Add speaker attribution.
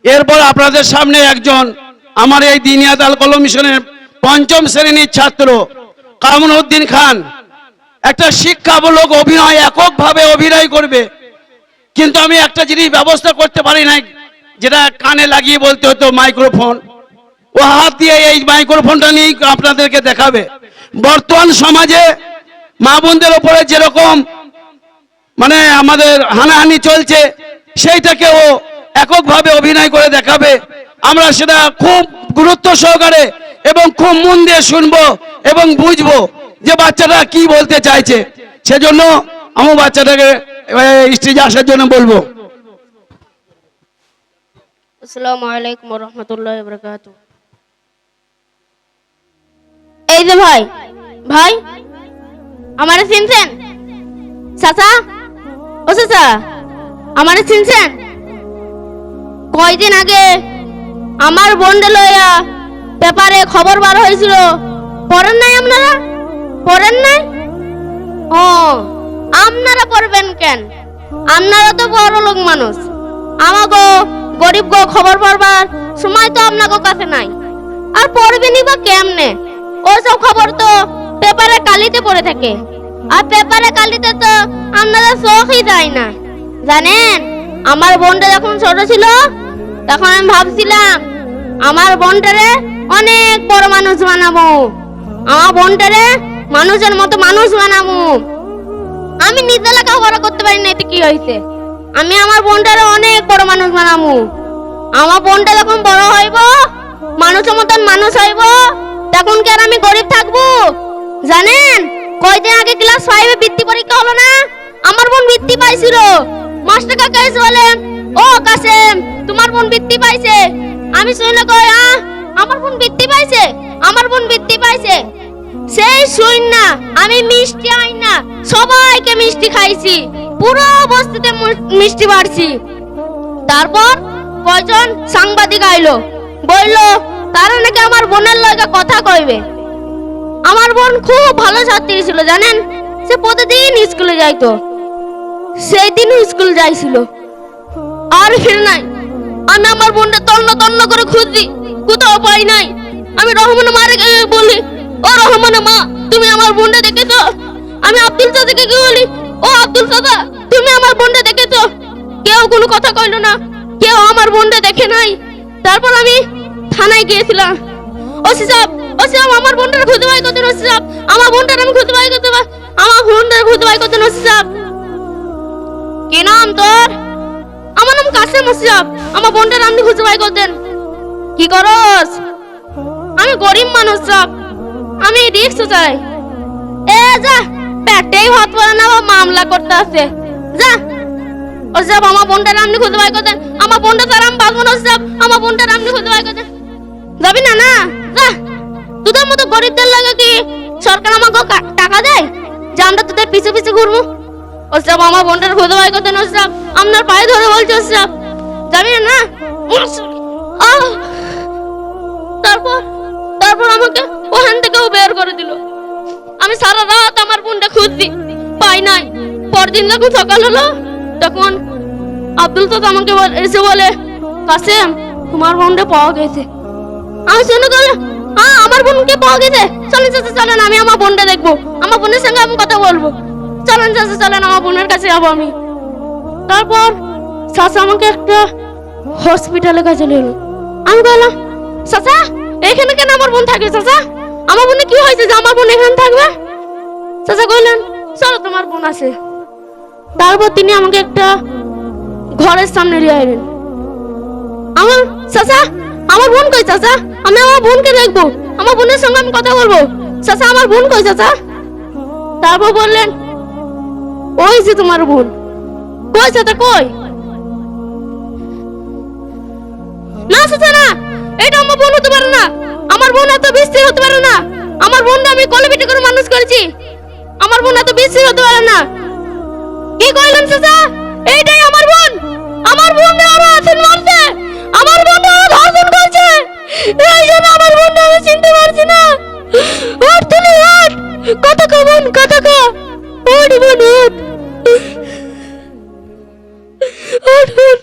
Speaker 1: এরপর আপনাদের সামনে একজন আমার এই দিনিয়াত আল কলম মিশনের পঞ্চম শ্রেণীর ছাত্র কামরুদ্দিন খান একটা শিক্ষামূলক অভিনয় এককভাবে অভিনয় করবে, কিন্তু আমি একটা জিনিস ব্যবস্থা করতে পারি নাই, যেটা কানে লাগিয়ে বলতে হতো মাইক্রোফোন। ও হাত দিয়ে এই মাইক্রোফোনটা নিয়ে আপনাদেরকে দেখাবে বর্তমান সমাজে মা বোনদের উপরে যেরকম মানে আমাদের হানাহানি চলছে, সেইটাকে ও এককভাবে অভিনয় করে দেখাবে। আমরা সেটা খুব গুরুত্ব সহকারে এবং খুব মন দিয়ে শুনবো এবং বুঝবো যে বাচ্চাটা কি বলতে চাইছে। সেজন্য আমি বাচ্চাটাকে স্টেজে আসার জন্য বলবো।
Speaker 2: আসসালামু আলাইকুম ওয়া রাহমাতুল্লাহি ওয়া বারাকাতুহু। এই যে ভাই ভাই আমারে চিনছেন? চাচা, ও চাচা আমারে চিনছেন? কয়দিন আগে আমার বোনকে লইয়া পেপারে খবর বার হয়েছিল, পড়েন নাই আপনারা? পড়েন নাই? ও আপনারা পড়বেন কেন? আপনারা তো বড় লোক মানুষ, আমাগো গরিব গো খবর পড়বার সময় তো আপনাদের কাছে নাই, আর পড়বেনই বা কেমনে? ওসব খবর তো পেপারে কালিতে পড়ে থাকে, আর পেপারে কালিতে তো আপনাদের চোখই যায় না। জানেন, আমার বোনটা যখন ছোট ছিল তখন আমি ভাবছিলাম আমার বোনটারে অনেক বড় মানুষ বানাবো, আমার বোনটারে মানুষের মতো মানুষ বানাবো। আমি নিজে লেখাপড়া করতে পারি না, এতে কি হয়েছে? আমি আমার বোনটারে অনেক বড় মানুষ বানাবো। আমার বোনটা যখন বড় হইব, মানুষের মতন মানুষ হইব, তখন কি আর আমি গরিব থাকবো? জানেন, কয়দিন আগে ক্লাস 5 এ বৃত্তি পরীক্ষা হলো না, আমার বোন বৃত্তি পাইছিল। মাস্টার কাকা এসে বলে, ও কাসেম তোমার বোন বৃত্তি পাইছে। আমি শুনে কই, আমার বোন বৃত্তি পাইছে, আমার বোন বৃত্তি পাইছে। সেই শুন না আমি মিষ্টি আই না সবাইকে মিষ্টি খাইছি, পুরো বস্তিতে মিষ্টি বাড়ছি। তারপর কয়জন সাংবাদিক আইলো, বললো তারা নাকি আমার বোনের লগে কথা কইবে। আমার বোন খুব ভালো ছাত্রী ছিল, জানেন, সে প্রতিদিন স্কুলে যাইতো। সেই দিনও স্কুল যাইছিল, আর ফিরে নাই। আমি আমার বোনটা তন্ন তন্ন করে খুঁজছি, কোথাও পাই নাই। আমি রহমানের মারে বলি, ও রহমানের মা তুমি আমার বোনটা দেখেছো? আমি আব্দুল চাচাকে কি বলি, ও আব্দুল চাচা তুমি আমার বোনটা দেখেছো? কেউ কোনো কথা কইলো না, কেউ আমার বোনটা দেখে নাই। তারপর আমি থানায় গিয়েছিলাম। ওসি সাহেব আমার বোনটার খুঁজে বাই করতেন। ওসি সাহেব আমার বোনটার আমি খুঁজে বাই করতে, আমার বোনটার খুঁজে বাই করতেন। ওসি সাহেব কি নাম তোর? আমার নাম কাসেম। ওসি সাহেব আমার বোনটার আপনি খুঁজে বাই করতেন। কি করস? আমি গরিব মানুষ সাহেব, আমি রিক্স চাই। এ যা, পেটেই ভাত পড়ে না, মামলা করতে আছে, যা। ও সাহেব আমার বোনটার আপনি খুঁজে বাই করতেন, আমার বোনটা তার আমি বাঁচবো না। সাহেব আমার বোনটার আপনি খুঁজে বাই করতেন। যাবি না? না যা। তোদের মতো গরিবদের লাগে কি সরকার আমাকে টাকা দেয় যে আমরা তোদের পিছু পিছু ঘুরবো? ও সাহেব আমার বোনটার খুঁজে বাই করতেন। ও সাহেব আপনার পায়ে ধরে বলছে। ও সাহেব যাবি না? তারপর আমাকে ওখান থেকেও বের করে দিল। আমি সারা রাত আমার বোনটা খুঁজছি, পাই নাই। পরদিন যখন সকাল হলো তখন আব্দুল চাচা আমাকে এসে বলে, কাসেম তোমার বোনটা পাওয়া গেছে। আমি শুনে গেল, আমার বোনকে পাওয়া গেছে, চলেন চাচা চলেন, আমি আমার বোনটা দেখবো, আমার বোনের সঙ্গে আমি কথা বলবো। চলেন চাচা চলেন, আমার বোনের কাছে যাবো আমি। তারপর চাচা আমাকে একটা হসপিটালে কাছে নিল। আমি বললাম, চাচা এখানে কেন আমার বোন থাকবে? চাচা আমার বোনে কি হয়েছে যে আমার বোন এখানে থাকবে? চাচা কইলেন, চলো তোমার বোন আছে। তারপর তিনি আমাকে একটা ঘরের সামনে নিয়ে এলেন। আমার চাচা আমার বোন কই? চাচা আমি আমার বোনকে দেখবো, আমার বোনের সঙ্গে আমি কথা বলবো। চাচা আমার বোন কই? চাচা তারপর বললেন, ওই যে তোমার বোন। কই চাচা কই? না চাচা না, এটা আমার বোন হতে পারে না, আমার বোন এত বিশ্রী হতে পারে না। আমার বোনটা আমি কোলে পিঠে করে মানুষ করেছি, আমার বোন এত বিশ্রী হতে পারে না। কি কইলেন চাচা? এইটাই আমার বোন, আমার বোন আরো আছেন মারছে, আমার বোন আরো ধর্ষণ করছে। এই জন্য আমার বোন আমি চিনতে পারছি না। ওঠ তুমি ওঠ, কথা কো বোন, কথা কো, ওঠ বোন ওঠ, ওঠ বোন।